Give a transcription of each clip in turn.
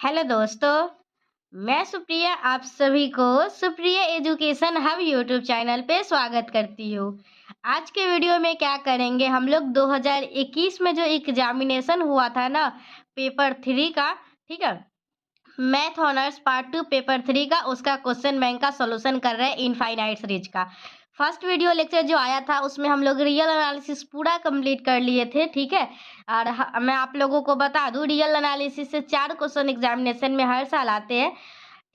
Hello दोस्तों, मैं सुप्रिया आप सभी को Supriya education hub YouTube channel पे स्वागत करती हूँ। आज के वीडियो में क्या करेंगे हम लोग 2021 में जो एग्जामिनेशन हुआ था ना पेपर 3 का, ठीक है, मैथ ऑनर्स पार्ट 2 पेपर 3 का उसका क्वेश्चन बैंक का सॉल्यूशन कर रहे हैं इनफाइनाइट सीरीज का। फर्स्ट वीडियो लेक्चर जो आया था उसमें हम लोग रियल एनालिसिस पूरा कंप्लीट कर लिए थे, ठीक है। और मैं आप लोगों को बता दूं रियल एनालिसिस से 4 क्वेश्चन एग्जामिनेशन में हर साल आते हैं,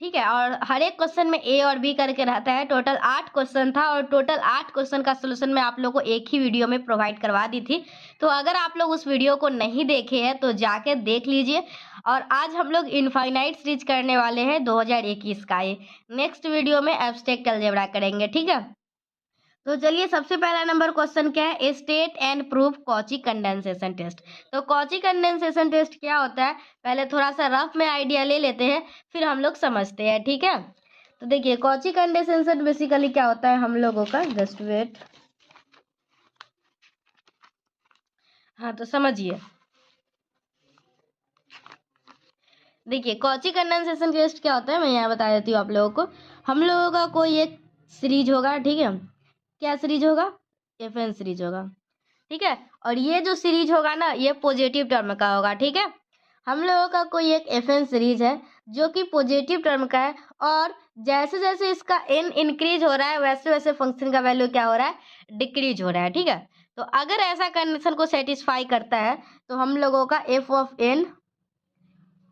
ठीक है। और हर एक क्वेश्चन में ए और बी करके रहता है। टोटल 8 क्वेश्चन था और टोटल 8 क्वेश्चन का सोल्यूशन मैं आप लोगों को एक ही वीडियो में प्रोवाइड करवा दी थी। तो अगर आप लोग उस वीडियो को नहीं देखे हैं तो जाके देख लीजिए। और आज हम लोग इनफाइनाइट सीरीज करने वाले हैं 2021 का। ये नेक्स्ट वीडियो में एब्स्ट्रैक्ट अलजेब्रा करेंगे, ठीक है। तो चलिए सबसे पहला नंबर क्वेश्चन क्या है, state and proof Cauchy condensation test. तो कॉची कंडेंसेशन टेस्ट क्या होता है, पहले थोड़ा सा रफ में आइडिया ले लेते हैं फिर हम लोग समझते हैं, ठीक है। तो देखिए कॉची कंडेंसेशन बेसिकली क्या होता है हम लोगों का, जस्ट वेट। हाँ तो समझिए, देखिए कॉची कंडेंसेशन टेस्ट क्या होता है मैं यहाँ बता देती हूँ आप लोगों को। हम लोगों का कोई एक सीरीज होगा, ठीक है, क्या सीरीज होगा, एफएन सीरीज होगा, ठीक है। और ये जो सीरीज होगा ना ये पॉजिटिव टर्म का होगा, ठीक है। हम लोगों का कोई एक एफएन सीरीज है जो कि पॉजिटिव टर्म का है और जैसे जैसे इसका एन इंक्रीज हो रहा है वैसे वैसे फंक्शन का वैल्यू क्या हो रहा है, डिक्रीज हो रहा है, ठीक है। तो अगर ऐसा कंडीशन को सेटिस्फाई करता है तो हम लोगों का एफ ऑफ एन,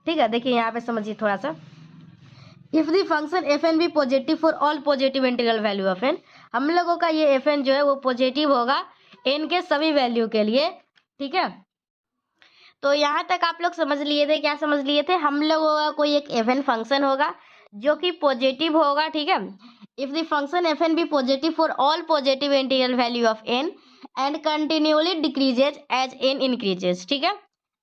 ठीक है। देखिए यहाँ पे समझिए थोड़ा सा, if the function F N be positive for all positive integral value of N, हम लोगों का ये एफ एन जो है वो पॉजिटिव होगा एन के सभी वैल्यू के लिए, ठीक है। तो यहाँ तक आप लोग समझ लिए थे, क्या समझ लिए थे, हम लोगों का कोई एक एफ एन फंक्शन होगा जो कि पॉजिटिव होगा, ठीक है। If the function F N be positive for all positive integral value of N and continuously decreases as N increases, ठीक है।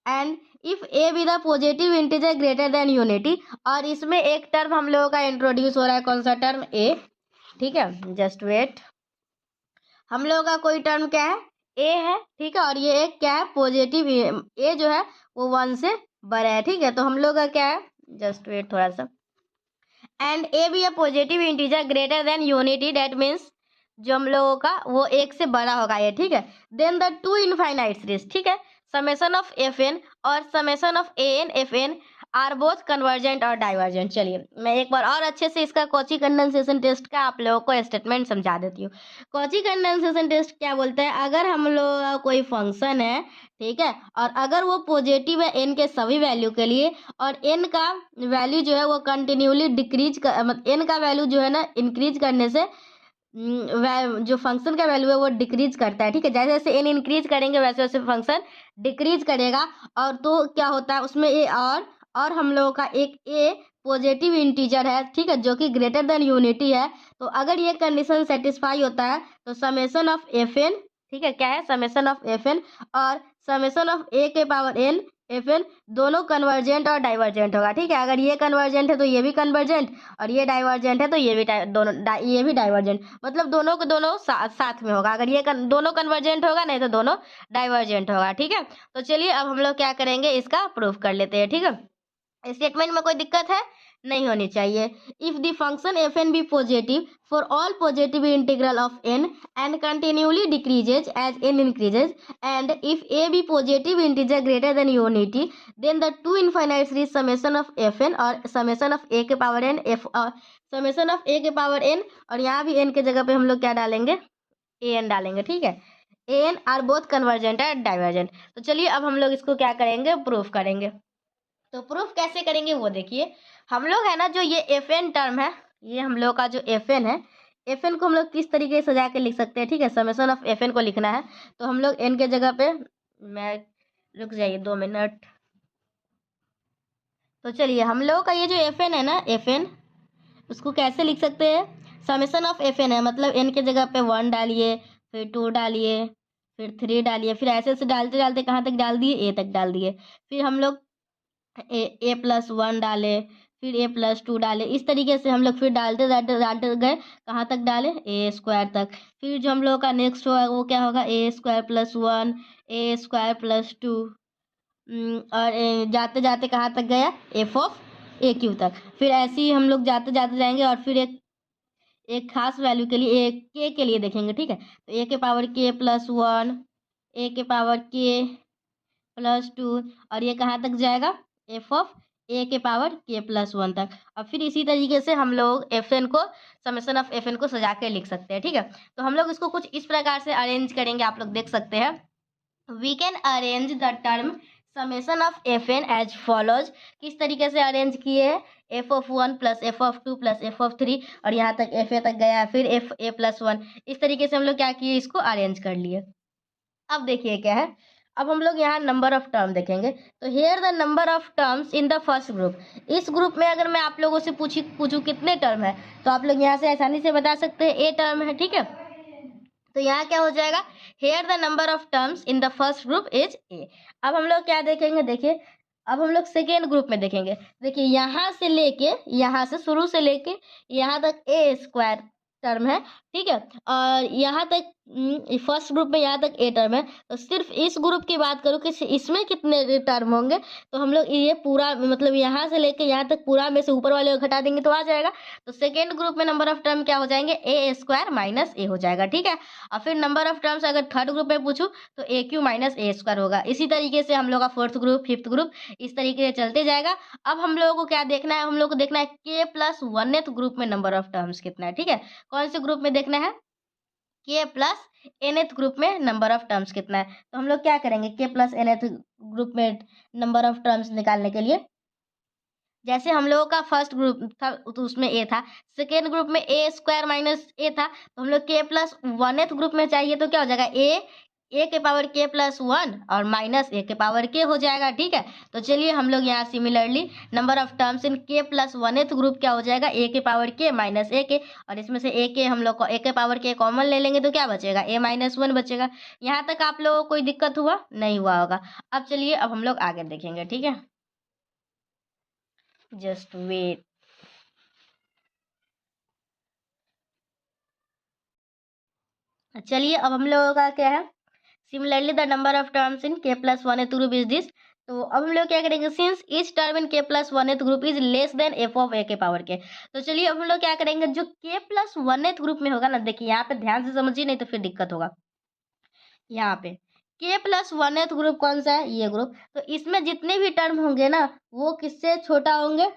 And if A be the positive integer greater than unity, और इसमें एक term हम लोगों का introduce हो रहा है, कौन सा टर्म, ए, ठीक है। जस्ट वेट, हम लोगों का कोई टर्म क्या है, ए है, ठीक है। और ये एक क्या है, पॉजिटिव, ए जो है वो 1 से बड़ा है, ठीक है। तो हम लोग का क्या है, जस्ट वेट थोड़ा सा, and A be a positive integer greater than unity, that means जो हम लोगों का वो एक से बड़ा होगा ये, ठीक है। Then the two infinite series, ठीक है, समेशन ऑफ एफ एन और summation of A N F N are both convergent और डाइवर्जेंट। चलिए मैं एक बार और अच्छे से इसका कॉची कंडेंसेशन टेस्ट का आप लोगों को स्टेटमेंट समझा देती हूँ। कॉची कंडेंसेशन टेस्ट क्या बोलता है, अगर हम लोग का कोई फंक्शन है, ठीक है, और अगर वो पॉजिटिव है एन के सभी वैल्यू के लिए और एन का वैल्यू जो है वो कंटिन्यूली डिक्रीज कर, मतलब एन का वैल्यू जो है ना इंक्रीज करने से जो फंक्शन का वैल्यू है वो डिक्रीज करता है, ठीक है। जैसे जैसे एन इंक्रीज करेंगे वैसे वैसे फंक्शन डिक्रीज करेगा। और तो क्या होता है उसमें ए और हम लोगों का एक ए पॉजिटिव इंटीजर है, ठीक है, जो कि ग्रेटर देन यूनिटी है। तो अगर ये कंडीशन सेटिस्फाई होता है तो समेशन ऑफ एफ एन, ठीक है, क्या है, समेशन ऑफ एफ एन और समेशन ऑफ ए के पावर एन एफ एन दोनों कन्वर्जेंट और डाइवर्जेंट होगा, ठीक है। अगर ये कन्वर्जेंट है तो ये भी कन्वर्जेंट और ये डाइवर्जेंट है तो ये भी ये भी डाइवर्जेंट, मतलब दोनों को दोनों साथ में होगा। अगर ये दोनों कन्वर्जेंट होगा नहीं तो दोनों डाइवर्जेंट होगा, ठीक है। तो चलिए अब हम लोग क्या करेंगे, इसका प्रूफ कर लेते हैं, ठीक है। स्टेटमेंट में कोई दिक्कत है, नहीं होनी चाहिए। If the function F N be positive for all positive integral of N and continuously decreases as N increases and if A be positive integer greater than unity then the two infinite series summation of F N और summation of a के power n f summation of a के power N, और यहाँ भी N के जगह पे हम लोग क्या डालेंगे, ए एन डालेंगे, ठीक है। A n are both convergent and divergent. तो चलिए अब हम लोग इसको क्या करेंगे, प्रूफ करेंगे। तो प्रूफ कैसे करेंगे वो देखिए, हम लोग है ना जो ये एफ एन टर्म है, ये हम लोग का जो एफ एन है, एफ एन को हम लोग किस तरीके से सजा के लिख सकते हैं, ठीक है। समेशन ऑफ एफ एन को लिखना है तो हम लोग एन के जगह पे, मैं, रुक जाइए 2 मिनट। तो चलिए हम लोग का ये जो एफ एन है ना, एफ एन उसको कैसे लिख सकते हैं, समेशन ऑफ एफ एन है मतलब एन के जगह पे 1 डालिए, फिर 2 डालिए, फिर 3 डालिए, फिर ऐसे ऐसे डालते डालते कहाँ तक डाल दिए, ए तक डाल दिए। फिर हम लोग ए प्लस 1 डाले, फिर ए प्लस 2 डाले, इस तरीके से हम लोग फिर डालते डालते डालते गए, कहाँ तक डाले, ए स्क्वायर तक। फिर जो हम लोग का नेक्स्ट होगा वो क्या होगा, ए स्क्वायर प्लस 1, ए स्क्वायर प्लस 2, और जाते जाते कहाँ तक गया, एफ ऑफ ए क्यू तक। फिर ऐसे ही हम लोग जाते जाते जाएंगे और फिर एक खास वैल्यू के लिए के लिए देखेंगे, ठीक है। तो ए के पावर के प्लस वन, ए के पावर के प्लस टू, और ये कहाँ तक जाएगा, एफ ऑफ ए के पावर के प्लस वन तक। और फिर इसी तरीके से हम लोग एफ एन को, समेशन ऑफ एफ एन को सजा के लिख सकते हैं, ठीक है। तो हम लोग इसको कुछ इस प्रकार से अरेंज करेंगे, आप लोग देख सकते हैं। We can arrange the term summation of F N as follows. किस तरीके से अरेंज किए हैं, F of one plus F of two plus F of three, और यहाँ तक एफ ए तक गया, फिर एफ ए प्लस वन। इस तरीके से हम लोग क्या किए, इसको अरेंज कर लिए। अब देखिए क्या है, अब हम लोग यहाँ नंबर ऑफ टर्म देखेंगे। तो here the number of terms in the first group. इस ग्रुप में अगर मैं आप लोगों से पूछूं कितने टर्म है, तो आप लोग यहाँ से आसानी से बता सकते हैं ए टर्म है, ठीक है। तो यहाँ क्या हो जाएगा, here the number of terms in the first group is A. अब हम लोग क्या देखेंगे, देखिए अब हम लोग सेकेंड ग्रुप में देखेंगे। देखिए यहाँ से लेके, यहाँ से शुरू से लेके यहाँ तक ए स्क्वायर टर्म है, ठीक है। और यहाँ तक फर्स्ट ग्रुप में यहाँ तक ए टर्म है। तो सिर्फ इस ग्रुप की बात करूँ कि इसमें कितने टर्म होंगे, तो हम लोग ये पूरा मतलब यहाँ से लेके यहाँ तक पूरा में से ऊपर वाले को घटा देंगे तो आ जाएगा। तो सेकेंड ग्रुप में नंबर ऑफ टर्म क्या हो जाएंगे, ए स्क्वायर माइनस ए हो जाएगा, ठीक है। और फिर नंबर ऑफ टर्म्स अगर थर्ड ग्रुप में पूछूं तो ए क्यू माइनस ए स्क्वायर होगा। इसी तरीके से हम लोग का फोर्थ ग्रुप, फिफ्थ ग्रुप, इस तरीके से चलते जाएगा। अब हम लोगों को क्या देखना है, हम लोग को देखना है के प्लस वनथ ग्रुप में नंबर ऑफ टर्म्स कितना है, ठीक है। कौन से ग्रुप में देखना है, के प्लस एनथ ग्रुप में नंबर ऑफ टर्म्स कितना है। तो हम लोग क्या करेंगे, के प्लस एनथ ग्रुप में नंबर ऑफ टर्म्स निकालने के लिए, जैसे हम लोगों का फर्स्ट ग्रुप था तो उसमें ए था, सेकेंड ग्रुप में ए स्क्वायर माइनस ए था, तो हम लोग के प्लस वनथ ग्रुप में चाहिए तो क्या हो जाएगा, ए के पावर के प्लस वन और माइनस ए के पावर के हो जाएगा, ठीक है। तो चलिए हम लोग यहाँ similarly number of terms in के प्लस वनथ ग्रुप क्या हो जाएगा, ए के पावर के माइनस ए के, और इसमें से ए के हम लोग को ए के पावर के कॉमन ले लेंगे तो क्या बचेगा, ए माइनस वन बचेगा। यहाँ तक आप लोगों को कोई दिक्कत हुआ नहीं हुआ होगा। अब चलिए अब हम लोग आगे देखेंगे, ठीक है। Just wait. चलिए अब हम लोगों का क्या है, similarly the number of terms in के plus one group is this. तो अब हम लोग क्या करेंगे, सिंस ईच टर्म इन के plus one group is less than f of a के पावर के। तो चलिए अब हम लोग क्या करेंगे, जो के प्लस वन ग्रुप में होगा ना, देखिए यहाँ पे ध्यान से समझिए नहीं तो फिर दिक्कत होगा। यहाँ पे के प्लस वन ग्रुप कौन सा है, ये ग्रुप। तो इसमें जितने भी टर्म होंगे ना वो किससे छोटा होंगे,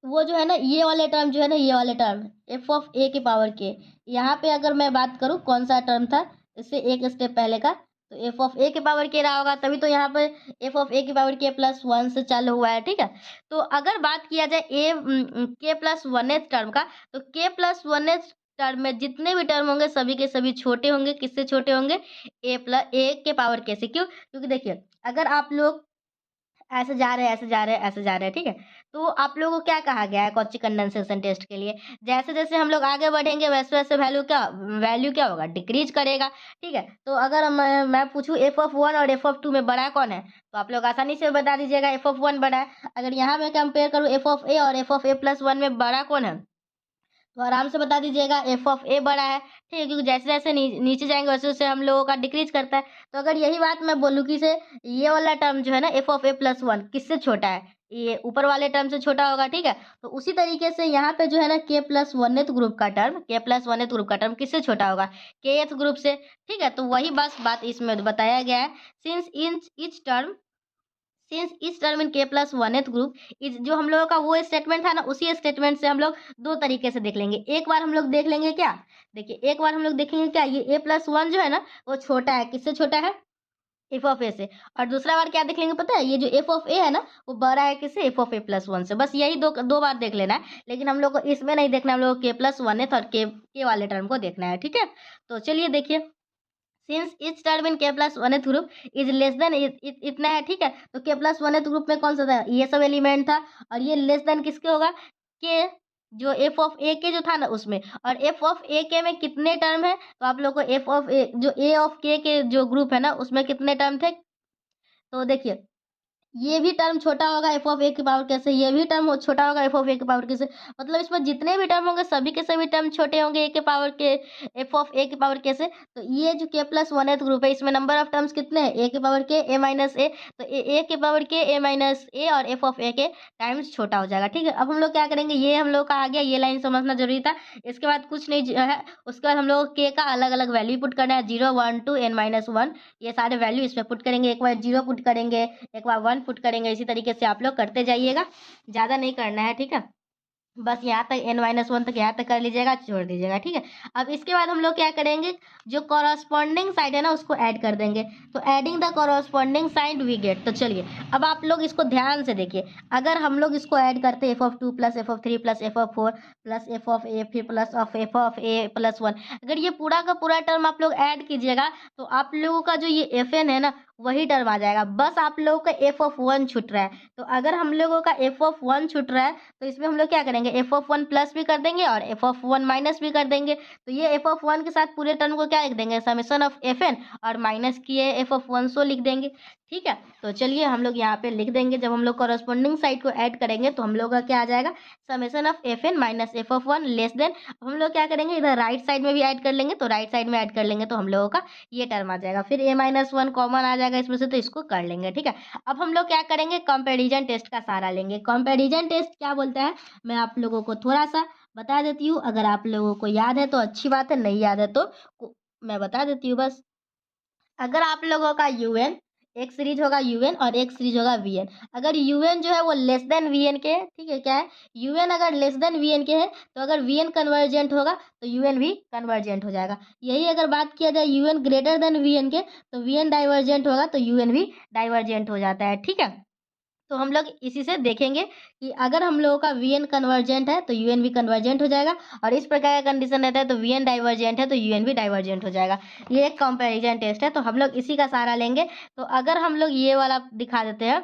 वो जो है ना ये वाले टर्म जो है ना, ये वाले टर्म एफ ऑफ ए के पावर के। यहाँ पे अगर मैं बात करूँ कौन सा टर्म था, इससे एक स्टेप पहले का, तो एफ ऑफ ए के पावर के रहा होगा, तभी तो यहाँ पे एफ ऑफ ए के पावर के प्लस वन से चालू हुआ है, ठीक है। तो अगर बात किया जाए ए के प्लस वन टर्म का, तो के प्लस वन टर्म में जितने भी टर्म होंगे सभी के सभी छोटे होंगे। किससे छोटे होंगे, ए के पावर के से। क्यों, क्योंकि देखिए अगर आप लोग ऐसे जा रहे हैं, ऐसे जा रहे हैं, ऐसे जा रहे हैं, ठीक है। तो आप लोगों को क्या कहा गया है कॉची कंडेंसेशन टेस्ट के लिए, जैसे जैसे हम लोग आगे बढ़ेंगे वैसे वैसे वैल्यू क्या होगा, डिक्रीज करेगा, ठीक है। तो अगर मैं पूछूं एफ ऑफ वन और एफ ऑफ टू में बड़ा कौन है, तो आप लोग आसानी से बता दीजिएगा एफ ऑफ वन बड़ा है। अगर यहाँ मैं कंपेयर करूँ एफ ऑफ ए और F of a plus one में बड़ा कौन है, तो आराम से बता दीजिएगा एफ ऑफ ए बड़ा है, ठीक है। क्योंकि जैसे जैसे नीचे जाएंगे वैसे वैसे हम लोगों का डिक्रीज करता है। तो अगर यही बात मैं बोलूँ कि से ये वाला टर्म जो है ना F of a plus one किससे छोटा है, ये ऊपर वाले टर्म से छोटा होगा, ठीक है। तो उसी तरीके से यहाँ पे जो है ना के प्लस वनथ ग्रुप का टर्म, के प्लस वनथ ग्रुप का टर्म किससे छोटा होगा, के एथ ग्रुप से, ठीक है। तो वही बात इसमें बताया गया है। सिंस इस टर्म इन के प्लस वनथ ग्रुप इस, जो हम लोगों का वो स्टेटमेंट था ना, उसी स्टेटमेंट से हम लोग दो तरीके से देख लेंगे। एक बार हम लोग देख लेंगे क्या, देखिए एक बार हम लोग देखेंगे क्या, ये ए प्लस वन जो है ना वो छोटा है, किससे छोटा है, एफ ऑफ ए से। और दूसरा बार क्या देख लेंगे पता है, ये जो एफ ऑफ ए है ना वो बड़ा है किससे, F of a plus one से। बस यही दो बार देख लेना है, लेकिन हम लोग को इसमें नहीं देखना, हम लोग को के प्लस वन और के वाले टर्म को देखना है, ठीक है। तो चलिए देखिए, सिंस इच टर्म इन के plus one group is less then इतना है, ठीक है। तो के प्लस वन ग्रुप में कौन सा था, ये सब एलिमेंट था, और ये लेस देन किसके होगा, के जो एफ ऑफ ए के जो था ना उसमें। और एफ ऑफ ए के में कितने टर्म है, तो आप लोग को एफ ऑफ ए जो ए ऑफ के जो ग्रुप है ना उसमें कितने टर्म थे, तो देखिए ये भी टर्म छोटा होगा एफ ऑफ ए की पावर कैसे, ये भी टर्म छोटा होगा एफ ऑफ ए की पावर कैसे, मतलब इसमें जितने भी टर्म होंगे सभी के सभी टर्म छोटे होंगे ए के पावर के, एफ ऑफ ए की पावर कैसे। तो ये जो के प्लस वन एथ ग्रुप है इसमें नंबर ऑफ टर्म्स कितने हैं, ए के पावर के ए माइनस ए, तो ए के पावर के ए माइनस ए और एफ ऑफ ए के टाइम्स छोटा हो जाएगा। ठीक है, अब हम लोग क्या करेंगे, ये हम लोग का आ गया, ये लाइन समझना जरूरी था। इसके बाद कुछ नहीं है, उसके बाद हम लोग के का अलग अलग वैल्यू पुट करना है, 0 1 2 n माइनस 1, ये सारे वैल्यू इसमें पुट करेंगे, एक बार 0 पुट करेंगे, एक बार 1 पुट करेंगे, इसी तरीके से आप लोग करते जाइएगा, ज़्यादा नहीं करना है। ठीक है, बस यहाँ तक n-1 तक यहाँ तक कर लीजिएगा, छोड़ दीजिएगा। ठीक है, अब इसके बाद हम लोग क्या करेंगे, जो कॉरस्पॉन्डिंग साइड है ना उसको ऐड कर देंगे, तो adding the corresponding side we get. तो चलिए अब आप लोग इसको ध्यान से देखिए, अगर हम लोग इसको ऐड करते f of 2 plus F of 3 plus F of 4 plus F of a फिर plus of f of a plus 1, अगर ये पूरा का पूरा टर्म आप लोग ऐड कीजिएगा तो आप लोगों का जो ये एफ एन है ना वही टर्म आ जाएगा, बस आप लोगों का एफ ऑफ 1 छूट रहा है। तो अगर हम लोगों का एफ ऑफ 1 छूट रहा है तो इसमें हम लोग क्या करेंगे, एफ ऑफ 1 प्लस भी कर देंगे और एफ ऑफ 1 माइनस भी कर देंगे। तो ये एफ ऑफ 1 के साथ पूरे टर्म को क्या लिख देंगे, समेशन ऑफ एफ एन, और माइनस किए एफ ऑफ 1 सो लिख देंगे। ठीक है, तो चलिए हम लोग यहाँ पे लिख देंगे, जब हम लोग कॉरस्पॉन्डिंग साइड को ऐड करेंगे तो हम लोग का क्या आ जाएगा, summation of F N minus F of 1 less than, हम लोग क्या करेंगे इधर राइट साइड में भी ऐड कर लेंगे, तो राइट साइड में ऐड कर लेंगे तो हम लोगों का ये टर्म आ जाएगा, फिर ए माइनस 1 कॉमन आ जाएगा इसमें से, तो इसको कर लेंगे। ठीक है, अब हम लोग क्या करेंगे, कंपैरिजन टेस्ट का सहारा लेंगे। कंपैरिजन टेस्ट क्या बोलता है मैं आप लोगों को थोड़ा सा बता देती हूँ, अगर आप लोगों को याद है तो अच्छी बात है, नहीं याद है तो मैं बता देती हूँ बस। अगर आप लोगों का यूएन एक सीरीज होगा यूएन और एक सीरीज होगा वीएन, अगर यूएन जो है वो लेस देन वीएन के है, ठीक है, क्या है यूएन अगर लेस देन वीएन के है तो अगर वीएन कन्वर्जेंट होगा तो यूएन भी कन्वर्जेंट हो जाएगा। यही अगर बात किया जाए यूएन ग्रेटर देन वीएन के तो वीएन डाइवर्जेंट होगा तो यूएन भी डाइवर्जेंट हो जाता है। ठीक है, तो हम लोग इसी से देखेंगे कि अगर हम लोगों का वीएन कन्वर्जेंट है तो यूएन भी कन्वर्जेंट हो जाएगा, और इस प्रकार का कंडीशन रहता है तो वीएन डाइवर्जेंट है तो यूएन भी डाइवर्जेंट हो जाएगा। ये एक कंपैरिजन टेस्ट है, तो हम लोग इसी का सहारा लेंगे। तो अगर हम लोग ये वाला दिखा देते हैं,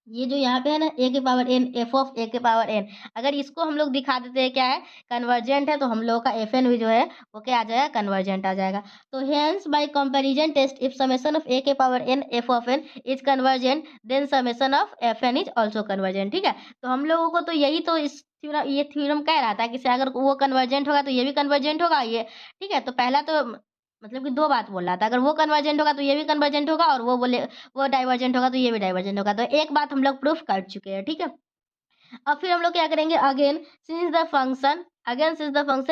ये जो यहाँ पे है ना ए के power n f of a के पावर एन, अगर इसको हम लोग दिखा देते हैं क्या है कन्वर्जेंट है, तो हम लोग का एफ एन भी जो है वो क्या आ जाएगा, कन्वर्जेंट आ जाएगा। तो hence by comparison test if summation of a के power n f of n is convergent then summation of F n is also convergent. ठीक है, तो हम लोगों को तो यही तो इस ये थ्योरम कह रहा था कि से अगर वो कन्वर्जेंट होगा तो ये भी कन्वर्जेंट होगा ये। ठीक है, तो पहला तो मतलब कि दो बात बोल रहा था, अगर वो कन्वर्जेंट होगा तो ये भी कन्वर्जेंट होगा, और वो बोले वो डाइवर्जेंट होगा तो ये भी डाइवर्जेंट होगा, तो एक बात हम लोग प्रूफ कर चुके हैं। ठीक है, अब फिर हम लोग क्या करेंगे, again since the function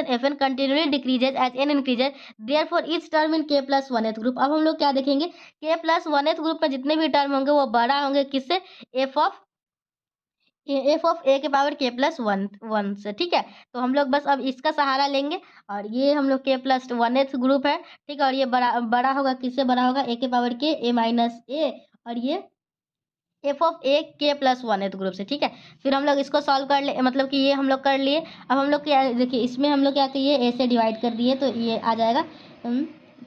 F N continually decreases as N increases therefore each term in के प्लस वन एथ ग्रुप। अब हम लोग क्या देखेंगे, के प्लस वन एथ ग्रुप में जितने भी टर्म होंगे वो बड़ा होंगे किससे, एफ ऑफ ए के पावर के प्लस वन से। ठीक है, तो हम लोग बस अब इसका सहारा लेंगे, और ये हम लोग के प्लस वन एथ ग्रुप है। ठीक है, और ये बड़ा बड़ा होगा, किससे बड़ा होगा, ए के पावर के ए माइनस ए, और ये एफ ऑफ ए के प्लस वन एथ ग्रुप से। ठीक है, फिर हम लोग इसको सॉल्व कर ले, मतलब कि ये हम लोग कर लिए। अब हम लोग क्या देखिए, इसमें हम लोग क्या किए, ए से डिवाइड कर दिए तो ये आ जाएगा।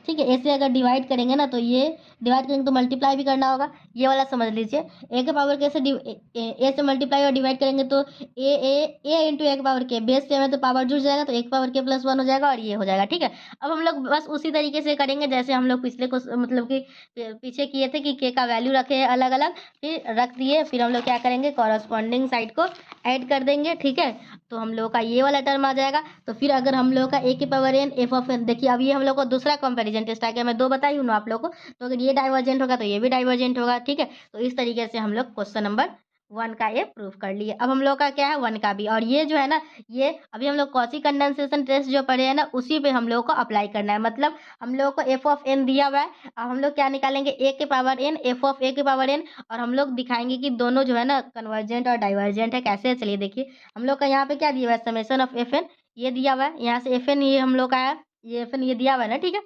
ठीक है, ए से अगर डिवाइड करेंगे ना तो ये डिवाइड करेंगे तो मल्टीप्लाई भी करना होगा, ये वाला समझ लीजिए। ए के पावर के से ए से मल्टीप्लाई और डिवाइड करेंगे तो ए इंटू ए के पावर के बेस सेम है तो पावर जुड़ जाएगा, तो एक पावर के प्लस वन हो जाएगा और ये हो जाएगा। ठीक है, अब हम लोग बस उसी तरीके से करेंगे जैसे हम लोग पिछले को मतलब कि पीछे किए थे कि के का वैल्यू रखे अलग अलग, फिर रख दिए, फिर हम लोग क्या करेंगे कॉरस्पॉन्डिंग साइड को ऐड कर देंगे। ठीक है, तो हम लोग का ये वाला टर्म आ जाएगा। तो फिर अगर हम लोग का ए के power n f of n, देखिए अब ये हम लोग को दूसरा कंपैरिजन टेस्ट आ गया, मैं दो बताई हूँ ना आप लोग को, तो अगर ये डाइवर्जेंट होगा तो ये भी डाइवर्जेंट होगा। ठीक है, तो इस तरीके से हम लोग क्वेश्चन नंबर 1 का ये प्रूफ कर लिए। अब हम लोग का क्या है 1 का भी, और ये जो है ना ये अभी हम लोग कॉची कंडेंसेशन टेस्ट जो पढ़े हैं ना उसी पे हम लोग को अप्लाई करना है। मतलब हम लोग को एफ ऑफ एन दिया हुआ है, अब हम लोग क्या निकालेंगे ए के power n f of a के पावर एन, और हम लोग दिखाएंगे कि दोनों जो है ना कन्वर्जेंट और डाइवर्जेंट है। कैसे, चलिए देखिए, हम लोग का यहाँ पे क्या दिया हुआ है, समेशन ऑफ एफ एन ये दिया हुआ है, यहाँ से एफ एन ये हम लोग का है, ये एफ एन ये दिया हुआ है ना। ठीक है,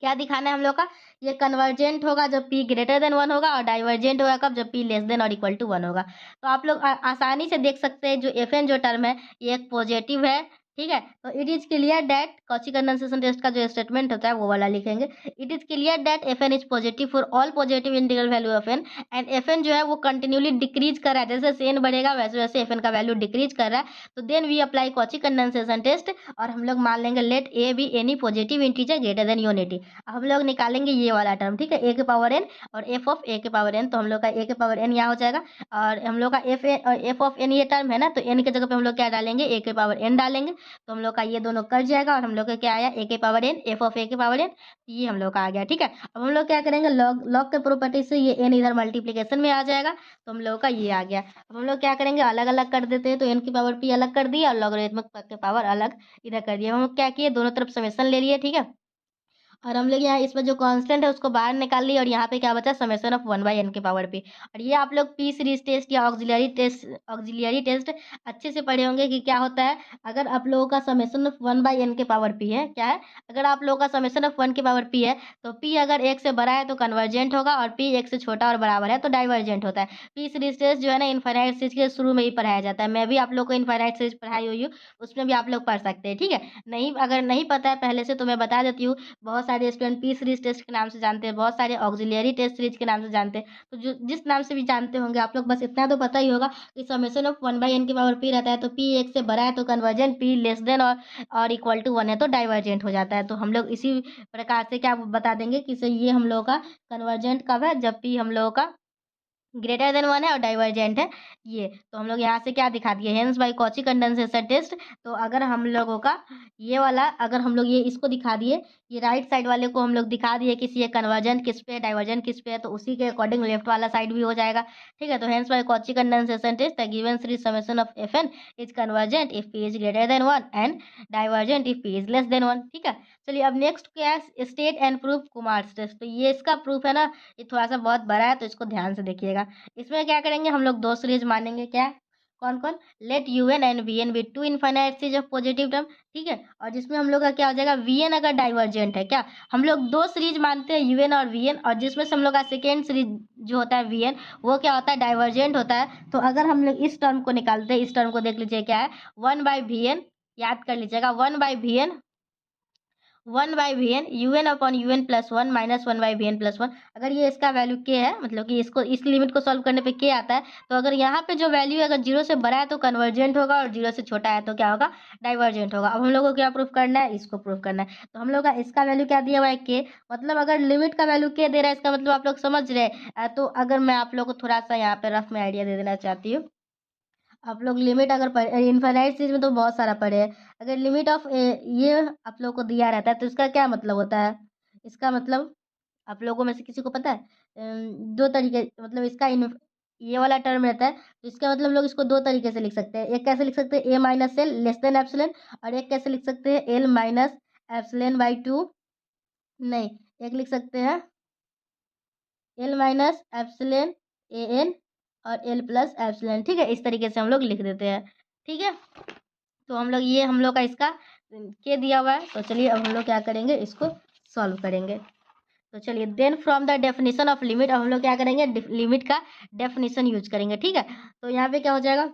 क्या दिखाना है हम लोग का, ये कन्वर्जेंट होगा जब p ग्रेटर देन 1 होगा, और डाइवर्जेंट होगा कब, जब p लेस देन और इक्वल टू 1 होगा। तो आप लोग आसानी से देख सकते हैं जो एफ एन जो टर्म है ये एक पॉजिटिव है, ठीक है। तो it is clear that Cauchy condensation test का जो स्टेटमेंट होता है वो वाला लिखेंगे। It is clear that f n is positive for all positive integral value of N and f n जो है वो कंटिन्यूली डिक्रीज कर रहा है, जैसे एन बढ़ेगा वैसे वैसे एफ एन का वैल्यू डिक्रीज कर रहा है। तो then we apply Cauchy condensation test और हम लोग मान लेंगे let a be any positive integer greater than unity. हम लोग निकालेंगे ये वाला टर्म, ठीक है, ए के पावर एन और एफ ऑफ ए के पावर एन। तो हम लोग का ए के पावर एन यहाँ हो जाएगा और हम लोग का एफ ऑफ एन ये टर्म है ना, तो एन की जगह पे हम लोग क्या डालेंगे, ए के पावर एन डालेंगे। तो हम लोग का ये दोनों कट जाएगा और हम लोग का क्या आया, ए के power n f of a के पावर एन, ये हम लोग का आ गया। ठीक है, अब हम लोग क्या करेंगे, लॉग लॉग के प्रॉपर्टी से ये एन इधर मल्टीप्लीकेशन में आ जाएगा, तो हम लोग का ये आ गया। अब हम लोग क्या करेंगे, अलग अलग कर देते हैं, तो एन की पावर पी अलग कर दिया और लॉगरिथमिक के पावर अलग इधर कर दिया। हम लोग क्या किए, दोनों तरफ समेशन ले लिए। ठीक है, और हम लोग यहाँ इसमें जो कांस्टेंट है उसको बाहर निकाल ली और यहाँ पे क्या बचा, समेशन ऑफ 1/n के पावर पी। और ये आप लोग पी सीरीज टेस्ट या ऑक्सिलियरी टेस्ट अच्छे से पढ़े होंगे कि क्या होता है। अगर आप लोगों का समेशन ऑफ 1/n के पावर पी है, क्या है, अगर आप लोगों का समेशन ऑफ 1 के पावर पी है तो पी अगर 1 से बड़ा है तो कन्वर्जेंट होगा और पी 1 से छोटा और बराबर है तो डाइवर्जेंट होता है। पी सीरीज टेस्ट जो है ना इनफाइनाइट सीरीज के शुरू में ही पढ़ाया जाता है। मैं भी आप लोग को इनफाइनाइट सीरीज पढ़ाई हुई हूँ, उसमें भी आप लोग पढ़ सकते हैं। ठीक है, नहीं अगर नहीं पता है पहले से तो मैं बता देती हूँ। बहुत सारे स्टूडेंट पी सीरीज टेस्ट के नाम से जानते हैं, बहुत सारे ऑक्सिलियरी टेस्ट सीरीज के नाम से जानते हैं। तो जो जिस नाम से भी जानते होंगे आप लोग, बस इतना तो पता ही होगा कि समेशन ऑफ 1/n के पावर पी रहता है, तो पी 1 से बड़ा है तो कन्वर्जेंट, पी लेस देन और इक्वल टू 1 है तो डाइवर्जेंट हो जाता है। तो हम लोग इसी प्रकार से क्या बता देंगे कि ये हम लोग का कन्वर्जेंट कब है, जब पी हम लोगों का ग्रेटर देन 1 है और डाइवर्जेंट है ये। तो हम लोग यहाँ से क्या दिखा दिए, hence by Cauchy condensation test. तो अगर हम लोगों का ये वाला, अगर हम लोग ये इसको दिखा दिए, ये राइट साइड वाले को हम लोग दिखा दिए कि ये कन्वर्जेंट किस पे है, डाइवर्जेंट किस पे है, तो उसी के अकॉर्डिंग लेफ्ट वाला साइड भी हो जाएगा। ठीक है, तो hence by Cauchy condensation test the given series summation of F n is convergent if p is greater than 1 and divergent if p is less than 1। ठीक है, चलिए अब नेक्स्ट क्या है, state and proof Kummer test. तो ये इसका proof है ना, ये थोड़ा सा बहुत बड़ा है तो इसको ध्यान से देखिएगा। इसमें क्या करेंगे, हम लोग दो सीरीज मानेंगे, क्या कौन कौन, let u n and v n be two infinite series of positive term. ठीक है, और जिसमें हम लोग का क्या हो जाएगा, वी एन अगर डाइवर्जेंट है, क्या हम लोग दो सीरीज मानते हैं यू एन और वी एन, और जिसमें से हम लोग का सेकेंड सीरीज जो होता है वी एन वो क्या होता है, डाइवर्जेंट होता है। तो अगर हम लोग इस टर्म को निकालते हैं, इस टर्म को देख लीजिए क्या है, 1/vn, याद कर लीजिएगा 1/vn, 1/vn u n upon u n plus 1 minus 1/vn plus 1। अगर ये इसका वैल्यू के है, मतलब कि इसको इस लिमिट को सॉल्व करने पे के आता है, तो अगर यहाँ पे जो वैल्यू है अगर 0 से बड़ा है तो कन्वर्जेंट होगा और 0 से छोटा है तो क्या होगा, डाइवर्जेंट होगा। अब हम लोग को क्या प्रूफ करना है, इसको प्रूफ करना है। तो हम लोग का इसका वैल्यू क्या दिया हुआ है, के, मतलब अगर लिमिट का वैल्यू के दे रहा है, इसका मतलब आप लोग समझ रहे हैं। तो अगर मैं आप लोग को थोड़ा सा यहाँ पे रफ में आइडिया दे देना चाहती हूँ, आप लोग लिमिट अगर इनफाइनाइट सीरीज में तो बहुत सारा पढ़े हैं। अगर लिमिट ऑफ ये आप लोग को दिया रहता है तो इसका क्या मतलब होता है, इसका मतलब आप लोगों में से किसी को पता है, दो तरीके, मतलब इसका ये वाला टर्म रहता है तो इसका मतलब लोग इसको दो तरीके से लिख सकते हैं। एक कैसे लिख सकते हैं, a minus l less than epsilon, और एक कैसे लिख सकते हैं, एल माइनस एप्सिलॉन बाई 2, नहीं एक लिख सकते हैं L minus epsilon A N और एल प्लस एप्सिलॉन। ठीक है, इस तरीके से हम लोग लिख देते हैं। ठीक है, तो हम लोग ये हम लोग का इसका के दिया हुआ है। तो चलिए अब हम लोग क्या करेंगे, इसको सॉल्व करेंगे। तो चलिए then from the definition of limit, अब हम लोग क्या करेंगे, लिमिट का डेफिनेशन यूज करेंगे। ठीक है, तो यहाँ पे क्या हो जाएगा,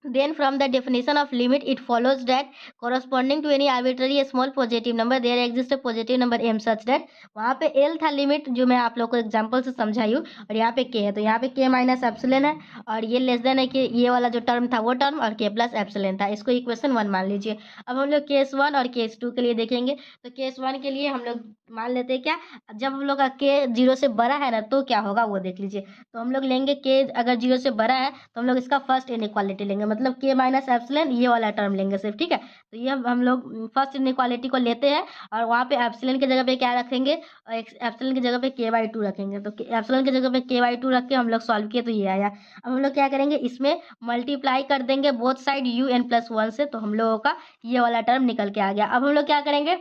then from the definition of limit it follows that corresponding to any arbitrary small positive number there exists a positive number m such that, वहाँ पे l था लिमिट जो मैं आप लोग को एग्जांपल से समझाई हूँ, और यहाँ पे k है, तो यहाँ पे k माइनस एप्सिलॉन है और ये लेस देन है कि ये वाला जो टर्म था वो टर्म, और k प्लस एप्सिलॉन था। इसको इक्वेशन 1 मान लीजिए। अब हम लोग केस 1 और केस 2 के लिए देखेंगे। तो केस 1 के लिए हम लोग मान लेते हैं क्या, जब हम लोग का k 0 से बड़ा है ना तो क्या होगा वो देख लीजिए। तो हम लोग लेंगे k अगर 0 से बड़ा है तो हम लोग इसका फर्स्ट इनइक्वालिटी लेंगे, मतलब के माइनस एप्सिलॉन ये वाला टर्म लेंगे सिर्फ। ठीक है, तो ये हम लोग फर्स्ट इनइक्वालिटी को लेते हैं और वहाँ पे एप्सिलॉन की जगह पे क्या रखेंगे, एप्सिलॉन की जगह पे k/2 रखेंगे। तो एप्सिलॉन की जगह पे k/2 रख के हम लोग सॉल्व किए तो ये आया। अब हम लोग क्या करेंगे, इसमें मल्टीप्लाई कर देंगे both side u n plus 1 से, तो हम लोगों का ये वाला टर्म निकल के आ गया। अब हम लोग क्या करेंगे,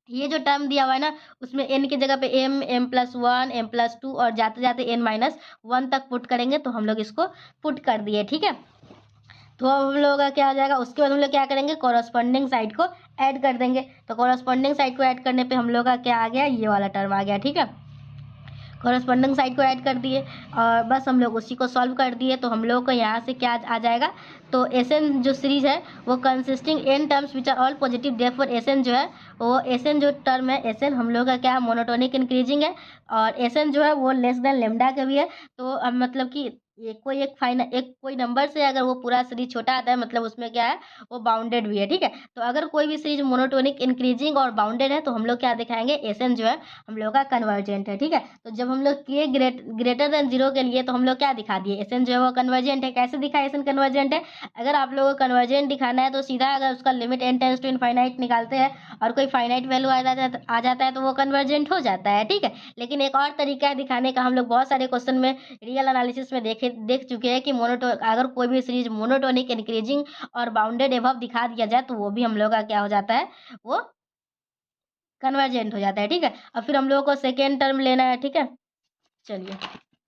ये जो टर्म दिया हुआ है ना उसमें n की जगह पे m प्लस 1 m प्लस 2 और जाते जाते n माइनस 1 तक पुट करेंगे। तो हम लोग इसको पुट कर दिए। ठीक है, तो अब हम लोगों का क्या हो जाएगा, उसके बाद हम लोग क्या करेंगे, कॉरस्पॉन्डिंग साइड को ऐड कर देंगे। तो कॉरस्पॉन्डिंग साइड को ऐड करने पे हम लोग का क्या आ गया, ये वाला टर्म आ गया। ठीक है, कॉरस्पॉन्डिंग साइड को ऐड कर दिए और बस हम लोग उसी को सॉल्व कर दिए। तो हम लोग को यहाँ से क्या आ जाएगा, तो एसएन जो सीरीज है वो consisting n terms which are all positive, therefore s n जो है वो एसएन जो टर्म है एसएन हम लोग का क्या है, मोनोटोनिक इंक्रीजिंग है और एसएन जो है वो लेस देन लेमडा का भी है। तो अब मतलब कि ये कोई एक कोई नंबर से अगर वो पूरा सीरीज छोटा आता है मतलब उसमें क्या है, वो बाउंडेड भी है। ठीक है, तो अगर कोई भी सीरीज मोनोटोनिक इंक्रीजिंग और बाउंडेड है तो हम लोग क्या दिखाएंगे, एसएन जो है हम लोग का कन्वर्जेंट है। ठीक है, तो जब हम लोग के ग्रेटर देन 0 के लिए तो हम लोग क्या दिखा दिए, एसएन जो है वो कन्वर्जेंट है। कैसे दिखा एसएन कन्वर्जेंट है, अगर आप लोगों को कन्वर्जेंट दिखाना है तो सीधा अगर उसका limit n tends to infinite निकालते हैं और कोई फाइनाइट वैल्यू आ जाता है तो वो कन्वर्जेंट हो जाता है। ठीक है, लेकिन एक और तरीका है दिखाने का, हम लोग बहुत सारे क्वेश्चन में रियल एनालिसिस में देख चुके हैं कि अगर कोई भी सीरीज मोनोटोनिक इंक्रीजिंग और बाउंडेड एबव दिखा दिया जाए तो वो भी हम लोग का क्या हो जाता है, वो कन्वर्जेंट हो जाता है। ठीक है, अब फिर हम लोगों को सेकेंड टर्म लेना है। ठीक है, चलिए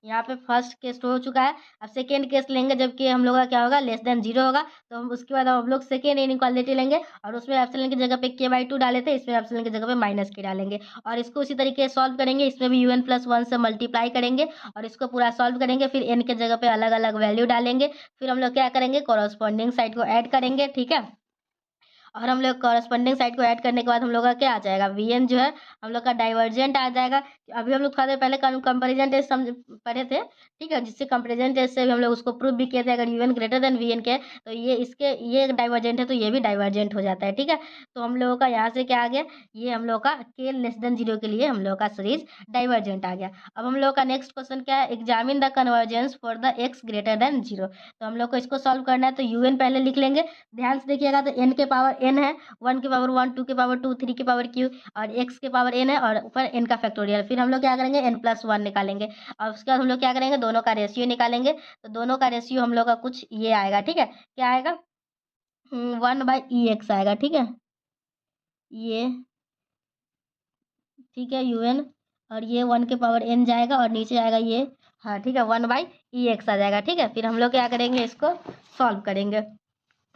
यहाँ पे फर्स्ट केस हो चुका है, अब सेकेंड केस लेंगे जबकि हम लोग का क्या होगा, लेस देन 0 होगा। तो हम उसके बाद हम लोग सेकेंड इनइक्वालिटी लेंगे और उसमें एप्सिलॉन की जगह पे k/2 डाले थे, इसमें एप्सिलॉन की जगह पे -k डालेंगे और इसको उसी तरीके से सॉल्व करेंगे। इसमें भी un+1 से मल्टीप्लाई करेंगे और इसको पूरा सॉल्व करेंगे, फिर n के जगह पे अलग अलग वैल्यू डालेंगे। फिर हम लोग क्या करेंगे, कॉरस्पॉन्डिंग साइड को ऐड करेंगे। ठीक है, और हम लोग कॉरस्पॉन्डिंग साइड को ऐड करने के बाद हम लोग का क्या आ जाएगा, वीएन जो है हम लोग का डाइवर्जेंट आ जाएगा। अभी हम लोग थोड़ा देर पहले कंपेरिजन टेस्ट समझ पढ़े थे। ठीक है, जिससे कंपेरिजन टेस्ट से भी हम लोग उसको प्रूव भी किए थे, अगर यूएन ग्रेटर देन वीएन के तो ये डाइवर्जेंट है तो ये भी डाइवर्जेंट हो जाता है। ठीक है, तो हम लोगों का यहाँ से क्या आ गया, ये हम लोग का के लेस देन 0 के लिए हम लोग का सीरीज डाइवर्जेंट आ गया। अब हम लोग का नेक्स्ट क्वेश्चन क्या है, examine the convergence for the x greater than 0। तो हम लोग को इसको सॉल्व करना है, तो यूएन पहले लिख लेंगे। ध्यान से देखिएगा, तो n के पावर n है, 1 के पावर 1, 2 के पावर 2, 3 के पावर q और x के पावर n है और ऊपर n का फैक्टोरियल। फिर हम लोग क्या करेंगे, n+1 निकालेंगे और उसके बाद हम लोग क्या करेंगे, दोनों का रेशियो निकालेंगे। तो दोनों का रेशियो हम लोग का कुछ ये आएगा। ठीक है, क्या आएगा, 1/ex आएगा। ठीक है, ये ठीक है un, और ये 1 के पावर n जाएगा और नीचे आएगा ये, हाँ ठीक है, 1/ex आ जाएगा। ठीक है, फिर हम लोग क्या करेंगे, इसको सॉल्व करेंगे।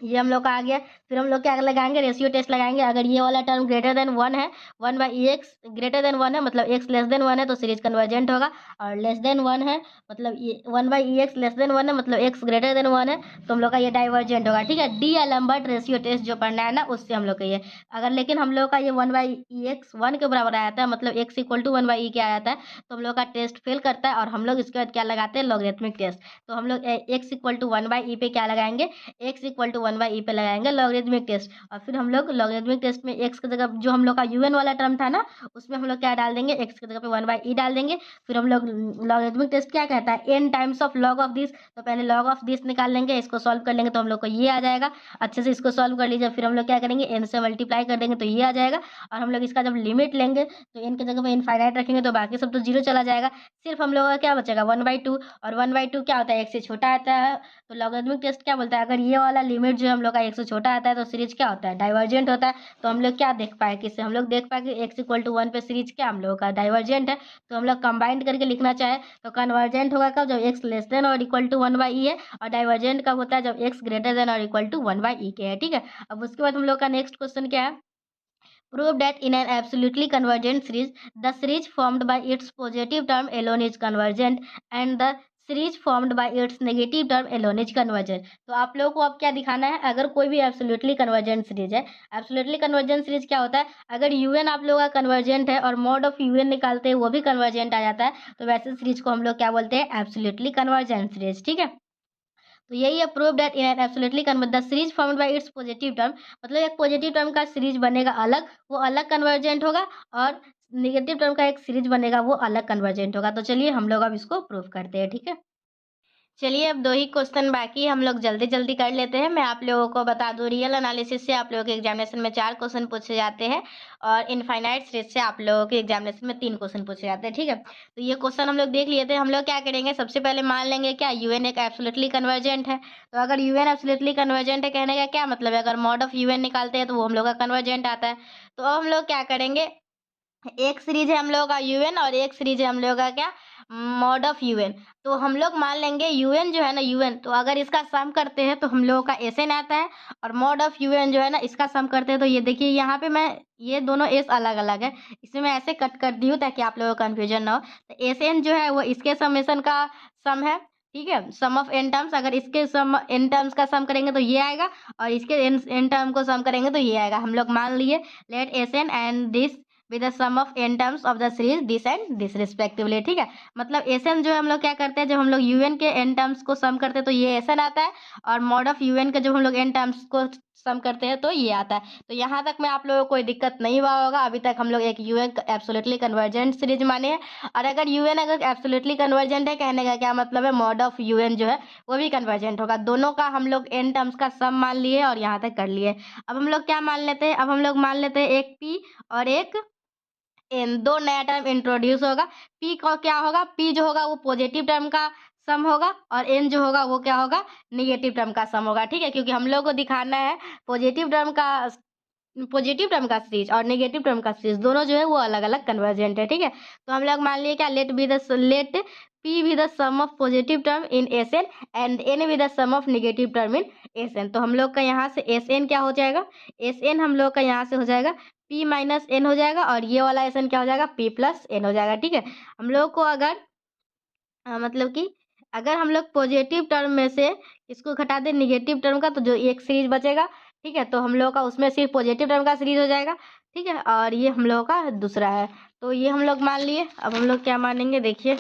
ये हम लोग का आ गया। फिर हम लोग क्या लगाएंगे, रेशियो टेस्ट लगाएंगे। अगर ये वाला टर्म ग्रेटर देन 1 है, 1/ex ग्रेटर देन 1 है मतलब x लेस देन 1 है तो सीरीज कन्वर्जेंट होगा, और लेस देन 1 है मतलब ये 1/ex लेस देन 1 है मतलब x ग्रेटर देन 1 है तो हम लोग का ये डाइवर्जेंट होगा। ठीक है, डी-एलम्बर्ट रेशियो टेस्ट जो पढ़ना है ना, उससे हम लोग का ये, अगर लेकिन हम लोग का ये 1/ex 1 के बराबर आया था मतलब x = 1/e के आया था तो हम लोग का टेस्ट फेल करता है और हम लोग इसके बाद क्या लगाते हैं, लॉगरिथमिक टेस्ट। तो हम लोग x = 1/e पे क्या लगाएंगे, x = 1/e पे लगाएंगे लॉगरिथमिक टेस्ट। और फिर हम लोग लॉगरिथमिक टेस्ट में x की जगह जो हम लोग का un वाला टर्म था ना, उसमें हम लोग क्या डाल देंगे, x की जगह पे 1/e डाल देंगे। फिर हम लोग लॉगरिथमिक टेस्ट क्या कहता है, n times of log of this, तो पहले लॉग ऑफ दिस निकाल लेंगे, इसको सॉल्व कर लेंगे तो हम लोग को ये आ जाएगा। अच्छे से इसको सॉल्व कर लीजिए। फिर हम लोग क्या करेंगे, n से मल्टीप्लाई कर देंगे तो ये आ जाएगा। और हम लोग इसका जब लिमिट लेंगे तो n की जगह पे इनफाइनाइट रखेंगे तो बाकी सब तो 0 चला जाएगा, सिर्फ हम लोग का क्या बचेगा, 1/2। और 1/2 क्या होता है, x से छोटा आता है। तो लॉगरिथमिक टेस्ट क्या बोलता है, अगर ये वाला लिमिट जो हम लोग का x से छोटा आता है तो सीरीज क्या होता है, डाइवर्जेंट होता है। तो हम लोग क्या देख पाए, किससे हम लोग देख पाए कि x = 1 पे सीरीज क्या हम लोग का डाइवर्जेंट है। तो हम लोग कंबाइंड करके लिखना चाहे तो कन्वर्जेंट होगा कब, जब x लेस देन और इक्वल टू 1/e है, और डाइवर्जेंट कब होता है, जब x ग्रेटर देन और इक्वल टू 1/e के है। ठीक है, अब उसके बाद हम लोग का नेक्स्ट क्वेश्चन क्या है, prove that in an absolutely convergent series the series formed by its positive term alone is convergent and the series formed by it's negative term alone is convergent। तो आप लोगों को अब क्या दिखाना है, अगर कोई भी एब्सोल्युटली कन्वर्जेंट सीरीज है, एब्सोल्युटली कन्वर्जेंट सीरीज क्या होता है, अगर यूएन आप लोगों का कन्वर्जेंट है और मॉड ऑफ यूएन निकालते हैं वो भी कन्वर्जेंट आ जाता है, तो वैसे सीरीज को हम लोग क्या बोलते हैं, एब्सोल्युटली कन्वर्जेंट सीरीज। ठीक है, तो यही है, prove that in an absolutely the series formed by it's positive term, मतलब एक पॉजिटिव टर्म का सीरीज बनेगा अलग, वो अलग कन्वर्जेंट होगा, और नेगेटिव टर्म का एक सीरीज बनेगा वो अलग कन्वर्जेंट होगा। तो चलिए हम लोग अब इसको प्रूव करते हैं। ठीक है, चलिए अब 2 ही क्वेश्चन बाकी, हम लोग जल्दी जल्दी कर लेते हैं। मैं आप लोगों को बता दूं, रियल एनालिसिस से आप लोगों के एग्जामिनेशन में 4 क्वेश्चन पूछे जाते हैं और इनफाइनाइट सीरीज से आप लोगों के एग्जामिनेशन में 3 क्वेश्चन पूछे जाते हैं। ठीक है, तो ये क्वेश्चन हम लोग देख लिए थे। हम लोग क्या करेंगे, सबसे पहले मान लेंगे क्या, यूएन एक एब्सोल्युटली कन्वर्जेंट है। तो अगर यूएन एब्सोल्युटली कन्वर्जेंट है, कहने का क्या मतलब है, अगर मॉड ऑफ यूएन निकालते हैं तो वो हम लोग का कन्वर्जेंट आता है। तो अब हम लोग क्या करेंगे, एक सीरीज है हम लोग का यूएन और एक सीरीज है हम लोग का क्या, मॉड ऑफ यूएन। तो हम लोग मान लेंगे यूएन जो है ना, यूएन, तो अगर इसका सम करते हैं तो हम लोगों का एसएन आता है, और मॉड ऑफ यूएन जो है ना इसका सम करते हैं तो ये देखिए यहाँ पे मैं ये दोनों एस अलग अलग है, इसमें मैं ऐसे कट कर दी हूँ ताकि आप लोगों को कन्फ्यूजन ना हो। तो एसएन जो है वो इसके समेशन का सम है, ठीक है, सम ऑफ एन टर्म्स। अगर इसके सम एन टर्म्स का सम करेंगे तो ये आएगा, और इसके एन टर्म को सम करेंगे तो ये आएगा। हम लोग मान लिए let s n and this with the sum of n terms of the series this and this respectively, ठीक है। मतलब एस एन जो है हम लोग क्या करते हैं, जब हम लोग यूएन के एन टर्म्स को सम करते हैं तो ये एस एन आता है, और मॉड ऑफ यूएन के जब हम लोग एन टर्म्स को सम करते हैं तो ये आता है। तो यहाँ तक में आप लोगों को कोई दिक्कत नहीं हुआ होगा। अभी तक हम लोग एक यूएन एब्सोल्युटली कन्वर्जेंट सीरीज माने हैं, और अगर यूएन अगर एब्सोल्युटली कन्वर्जेंट है, कहने का क्या मतलब है, मॉड ऑफ यूएन जो है वो भी कन्वर्जेंट होगा। दोनों का हम लोग एन टर्म्स का सम मान लिए और यहाँ तक कर लिए। अब हम लोग क्या मान लेते हैं, अब हम लोग मान लेते हैं एक पी और एक एन, दो नया टर्म इंट्रोड्यूस होगा। पी का क्या होगा, पी जो होगा वो पॉजिटिव टर्म का सम होगा, और एन जो होगा वो क्या होगा, निगेटिव टर्म का सम होगा, ठीक है। क्योंकि हम लोग को दिखाना है पॉजिटिव टर्म का सीरीज और नेगेटिव टर्म का सीरीज दोनों जो है वो अलग अलग कन्वर्जेंट है, ठीक है। तो हम लोग मान लिए क्या, let p be the sum of positive term in s n and n be the sum of negative term in s n. तो हम लोग का यहाँ से एस एन क्या हो जाएगा, एस एन हम लोग का यहाँ से हो जाएगा पी माइनस एन हो जाएगा, और ये वाला एस एन क्या हो जाएगा, पी प्लस एन हो जाएगा, ठीक है। हम लोग को अगर मतलब कि अगर हम लोग पॉजिटिव टर्म में से इसको घटा दें निगेटिव टर्म का, तो जो एक सीरीज बचेगा, ठीक है, तो हम लोग का उसमें सिर्फ पॉजिटिव टर्म का सीरीज हो जाएगा, ठीक है। और ये हम लोगों का दूसरा है, तो ये हम लोग मान लिए। अब हम लोग क्या मानेंगे, देखिए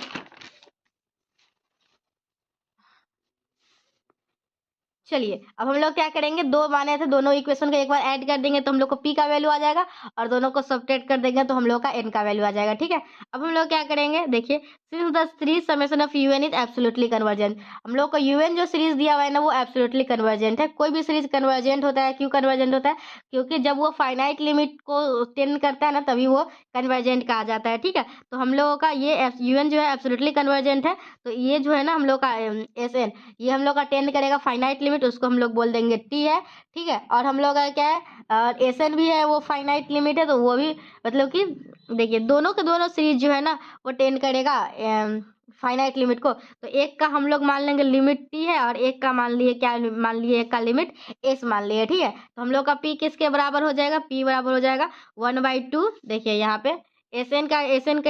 चलिए अब हम लोग क्या करेंगे, दो माने थे, दोनों इक्वेशन को एक बार ऐड कर देंगे तो हम लोग को पी का वैल्यू आ जाएगा, और दोनों को सब्ट्रैक्ट कर देंगे तो हम लोग का एन का वैल्यू आ जाएगा, ठीक है। अब हम लोग क्या करेंगे, देखिए since the series summation of UN is absolutely convergent, हम लोग को यूएन जो सीरीज दिया हुआ है ना वो एब्सोल्युटली कन्वर्जेंट है। कोई भी सीरीज कन्वर्जेंट होता है, क्यों कन्वर्जेंट होता है, क्योंकि जब वो फाइनाइट लिमिट को टेंड करता है ना तभी वो कन्वर्जेंट कहा जाता है, ठीक है। तो हम लोगों का ये यूएन जो है एब्सोल्युटली कन्वर्जेंट है, तो ये जो है ना हम लोग का एस एन, ये हम लोग का टेंड करेगा फाइनाइट लिमिट, उसको हम लोग बोल देंगे टी है, ठीक है। और हम लोग का क्या है, एस एन भी है वो फाइनाइट लिमिट है, तो वो भी मतलब कि देखिए दोनों के दोनों सीरीज जो है ना वो टेंड करेगा फाइनाइट लिमिट को। तो एक का हम लोग मान लेंगे लिमिट टी है, और एक का मान लिए क्या मान लिए, एक का लिमिट एस मान लिए, ठीक है। तो हम लोग का पी किसके बराबर हो जाएगा, पी बराबर हो जाएगा 1/2। देखिए यहाँ पे एस एन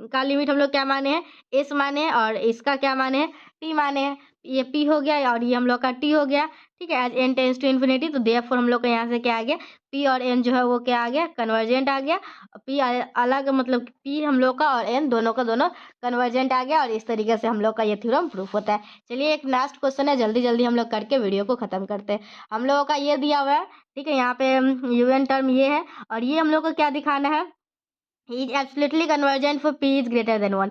का लिमिट हम लोग क्या माने हैं, एस माने हैं, और इसका क्या माने हैं, टी माने हैं। ये पी हो गया और ये हम लोग का टी हो गया, ठीक है। As n tends to infinity, तो देयरफॉर हम लोग का यहाँ से क्या आ गया, पी और एन जो है वो क्या आ गया, कन्वर्जेंट आ गया। पी अलग मतलब पी हम लोग का और एन दोनों का दोनों कन्वर्जेंट आ गया, और इस तरीके से हम लोग का ये थ्योरम प्रूफ होता है। चलिए एक लास्ट क्वेश्चन है, जल्दी जल्दी हम लोग करके वीडियो को खत्म करते हैं। हम लोगों का ये दिया हुआ है, ठीक है, यहाँ पे यूएन टर्म ये है, और ये हम लोग को क्या दिखाना है, is absolutely convergent for p is greater than 1।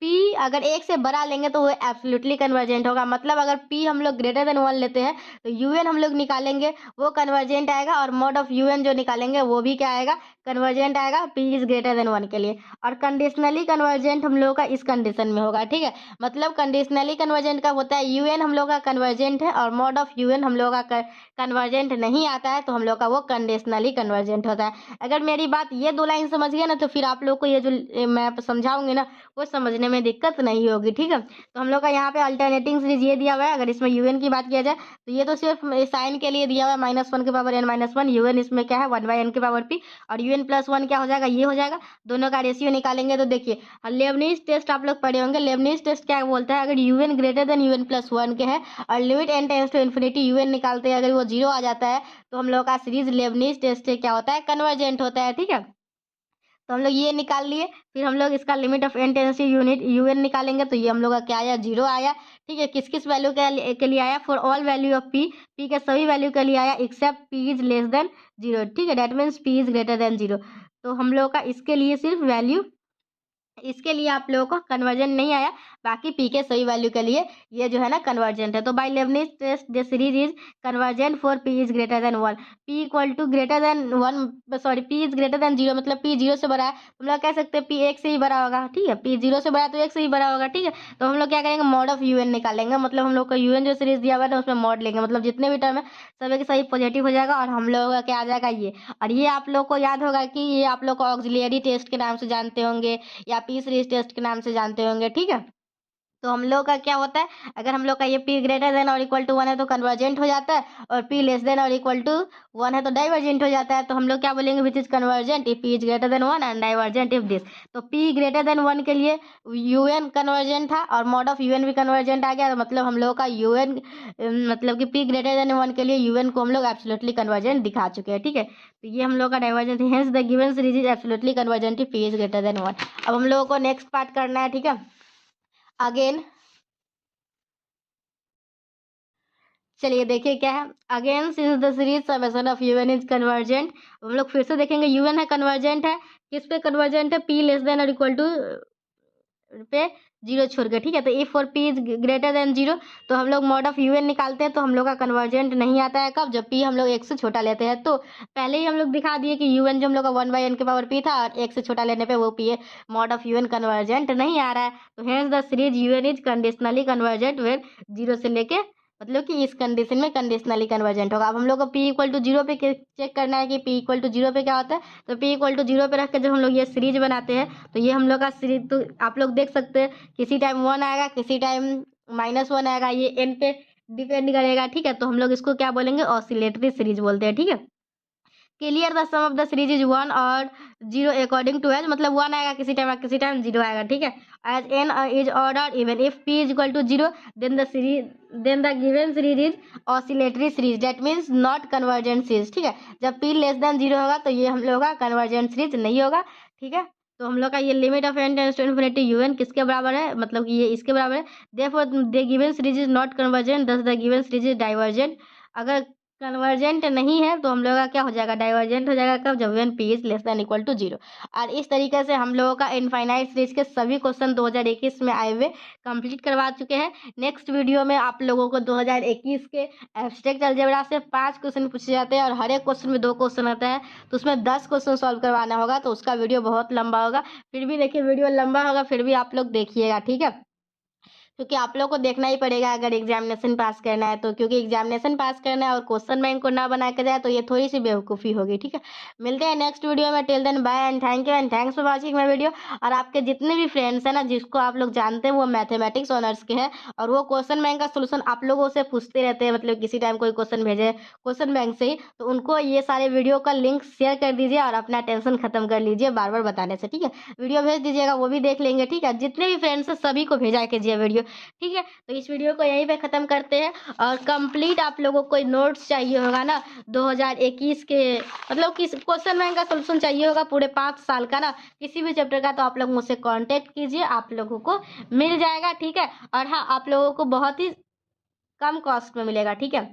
P अगर एक से बड़ा लेंगे तो वो एब्सोल्युटली कन्वर्जेंट होगा, मतलब अगर पी हम लोग ग्रेटर देन 1 लेते हैं तो यूएन हम लोग निकालेंगे वो कन्वर्जेंट आएगा, और मॉड ऑफ यूएन जो निकालेंगे वो भी क्या आएगा, कन्वर्जेंट आएगा पी इज ग्रेटर देन 1 के लिए। और कंडीशनली कन्वर्जेंट हम लोग का इस कंडीशन में होगा, ठीक है। मतलब कंडीशनली कन्वर्जेंट कब होता है, यूएन हम लोग का कन्वर्जेंट है और मॉड ऑफ यूएन हम लोग का कन्वर्जेंट नहीं आता है, तो हम लोग का वो कंडीशनली कन्वर्जेंट होता है। अगर मेरी बात ये दो लाइन समझ गए ना, तो फिर आप लोग को ये जो मैं समझाऊंगी ना वो समझने में दिक्कत नहीं होगी, ठीक है। तो हम लोग का यहाँ पे अल्टरनेटिंग सीरीज ये दिया हुआ है। अगर इसमें यूएन की बात किया जाए तो ये तो सिर्फ साइन के लिए दिया हुआ है, -1 के पावर n-1, यूएन इसमें क्या है 1/n के पावर p, और यूएन प्लस 1 क्या हो जाएगा, ये हो जाएगा। दोनों का रेशियो निकालेंगे तो देखिए लेबनीज टेस्ट आप लोग पढ़े होंगे। लेबनीज टेस्ट क्या बोलता है, अगर u n greater than u n plus 1 के है और limit n tends to infinity u n निकालते हैं, अगर वो 0 आ जाता है तो हम लोग का सीरीज लेबनीज टेस्ट से क्या होता है, कन्वर्जेंट होता है, ठीक है। तो हम लोग ये निकाल लिए, फिर हम लोग इसका limit of n tends to unit u n निकालेंगे, तो ये हम लोग का क्या आया, 0 आया, ठीक है। किस किस वैल्यू के लिए आया, for all value of p, p के सभी वैल्यू के लिए आया except p is less than 0, ठीक है। That means p is greater than 0। तो हम लोग का इसके लिए सिर्फ वैल्यू, इसके लिए आप लोगों को कन्वर्जन नहीं आया, बाकी पी के सही वैल्यू के लिए ये जो है ना कन्वर्जेंट है। तो by Leibniz test the series is convergent for p is greater than 1, p equal to greater than 1, sorry p is greater than 0, मतलब पी 0 से बड़ा है, हम लोग कह सकते हैं पी 1 से ही बड़ा होगा, ठीक है, पी 0 से बड़ा है तो 1 से ही बड़ा होगा, ठीक है। तो हम लोग क्या करेंगे, मॉड ऑफ यूएन निकालेंगे, मतलब हम लोग का यूएन जो सीरीज दिया हुआ है ना उसमें मॉड लेंगे, मतलब जितने भी टर्म है सभी के सही पॉजिटिव हो जाएगा और हम लोग का क्या आ जाएगा ये। और ये आप लोग को याद होगा कि ये आप लोग को ऑक्सिलियरी टेस्ट के नाम से जानते होंगे या पी सीरीज टेस्ट के नाम से जानते होंगे, ठीक है। तो हम लोग का क्या होता है, अगर हम लोग का ये p ग्रेटर देन और इक्वल टू 1 है तो कन्वर्जेंट हो जाता है, और p लेस देन और इक्वल टू 1 है तो डाइवर्जेंट हो जाता है। तो हम लोग क्या बोलेंगे, which is convergent if p is greater than 1 and divergent if this. तो p ग्रेटर देन 1 के लिए un कन्वर्जेंट था और मॉड ऑफ un भी कन्वर्जेंट आ गया, तो मतलब हम लोग का un मतलब कि p ग्रेटर देन 1 के लिए un को हम लोग एब्सोल्युटली कन्वर्जेंट दिखा चुके हैं, ठीक है। तो ये हम लोग का डाइवर्जेंट है, hence the given series is absolutely convergent if p is greater than 1। अब हम लोगों को नेक्स्ट पार्ट करना है, ठीक है। अगेन चलिए देखिए क्या है, again since the series summation of UN is convergent, हम लोग फिर से देखेंगे यूएन है कन्वर्जेंट है, किस पे कन्वर्जेंट है, पी लेस देन और इक्वल टू पे 0 छोड़ के, ठीक है। तो if for p is greater than 0 तो हम लोग मॉड ऑफ यूएन निकालते हैं, तो हम लोग का कन्वर्जेंट नहीं आता है कब, जब पी हम लोग 1 से छोटा लेते हैं। तो पहले ही हम लोग दिखा दिए कि यूएन जो हम लोग का 1/n के पावर पी था और 1 से छोटा लेने पे वो पी है, मॉड ऑफ यूएन कन्वर्जेंट नहीं आ रहा है। तो hence the series u n is conditionally convergent where 0 से लेके, मतलब कि इस कंडीशन में कंडीशनली कन्वर्जेंट होगा। अब हम लोग को p इक्वल टू 0 पे चेक करना है कि p इक्वल टू 0 पे क्या होता है। तो p इक्वल टू 0 पे रख के जब हम लोग ये सीरीज बनाते हैं तो ये हम लोग का सीरीज, तो आप लोग देख सकते हैं किसी टाइम 1 आएगा, किसी टाइम -1 आएगा, ये n पे डिपेंड करेगा, ठीक है। तो हम लोग इसको क्या बोलेंगे, ऑसिलेटरी सीरीज बोलते हैं, ठीक है। Clear the sum of the series is 1 और 0 अकॉर्डिंग टू एज, मतलब 1 आएगा किसी टाइम 0 आएगा, ठीक है। एज n इज ऑड और even, if p is equal to 0 then the given series is oscillatory series, that means not convergent series, ठीक है। जब p लेस देन 0 होगा तो ये हम लोग का कन्वर्जेंट सीरीज नहीं होगा, ठीक है। तो हम लोग का ये limit of n tends to infinity un किसके बराबर है, मतलब कि ये इसके बराबर है। Therefore the given series is not convergent, thus the given series is divergent. अगर कन्वर्जेंट नहीं है तो हम लोग का क्या हो जाएगा, डाइवर्जेंट हो जाएगा कब, जब one p is less than equal to 0। और इस तरीके से हम लोगों का इनफाइनाइट सीरीज के सभी क्वेश्चन 2021 में आए हुए कंप्लीट करवा चुके हैं। नेक्स्ट वीडियो में आप लोगों को 2021 के एब्स्ट्रैक्ट अलजेब्रा से 5 क्वेश्चन पूछे जाते हैं और हर एक क्वेश्चन में 2 क्वेश्चन आता है, तो उसमें 10 क्वेश्चन सॉल्व करवाना होगा, तो उसका वीडियो बहुत लंबा होगा। फिर भी देखिए वीडियो लंबा होगा, फिर भी आप लोग देखिएगा, ठीक है, क्योंकि आप लोग को देखना ही पड़ेगा अगर एग्जामिनेशन पास करना है तो, क्योंकि एग्जामिनेशन पास करना है और क्वेश्चन बैंक को ना बना के जाए तो ये थोड़ी सी बेवकूफ़ी होगी, ठीक है। मिलते हैं नेक्स्ट वीडियो में, till then bye and thank you and thanks for watching my video. और आपके जितने भी फ्रेंड्स हैं ना, जिसको आप लोग जानते हैं वो मैथमेटिक्स ऑनर्स के हैं और वो क्वेश्चन बैंक का सोल्यूशन आप लोगों से पूछते रहते हैं, मतलब किसी टाइम कोई क्वेश्चन भेजे क्वेश्चन बैंक से ही, तो उनको ये सारे वीडियो का लिंक शेयर कर दीजिए और अपना टेंशन खत्म कर लीजिए बार बार बताने से, ठीक है। वीडियो भेज दीजिएगा, वो भी देख लेंगे, ठीक है। जितने भी फ्रेंड्स हैं सभी को भेजा कीजिए वीडियो, ठीक है। तो इस वीडियो को यहीं पे ख़त्म करते हैं और कंप्लीट आप लोगों को नोट्स चाहिए होगा ना 2021 के, मतलब किस क्वेश्चन बैंक का सोल्यूशन चाहिए होगा पूरे 5 साल का ना, किसी भी चैप्टर का, तो आप लोग मुझसे कांटेक्ट कीजिए, आप लोगों को मिल जाएगा, ठीक है। और हाँ, आप लोगों को बहुत ही कम कॉस्ट में मिलेगा, ठीक है।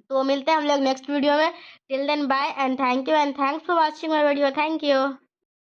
तो मिलते हैं हम लोग नेक्स्ट वीडियो में, till then bye and thank you and thanks for watching my video, thank you.